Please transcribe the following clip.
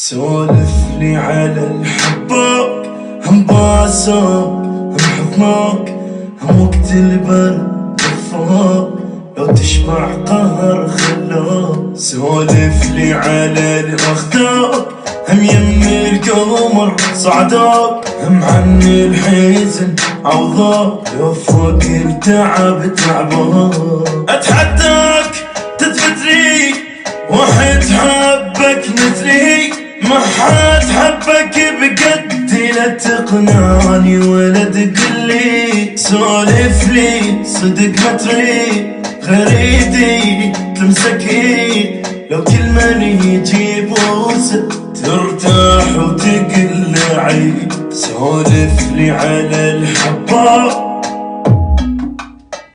سولف لي على الحبك، هم باسك هم حضنك، هم وقت البرد دفاك، لو تشبع قهر خلاك. سولف لي على الأخداك، هم يم القمر صعداك، هم عن الحزن عوضاك، لو فوق التعب تعباك. اتحداك تثبت لي واحد حبك مثلي، ما حد حبك بقد، لا تقنعني ولا تقلي. سولف لي صدق ما تريد، غريدي تمسكي، لو كل من يجي بوسه ترتاح وتقلعي. سولف لي على الحباب،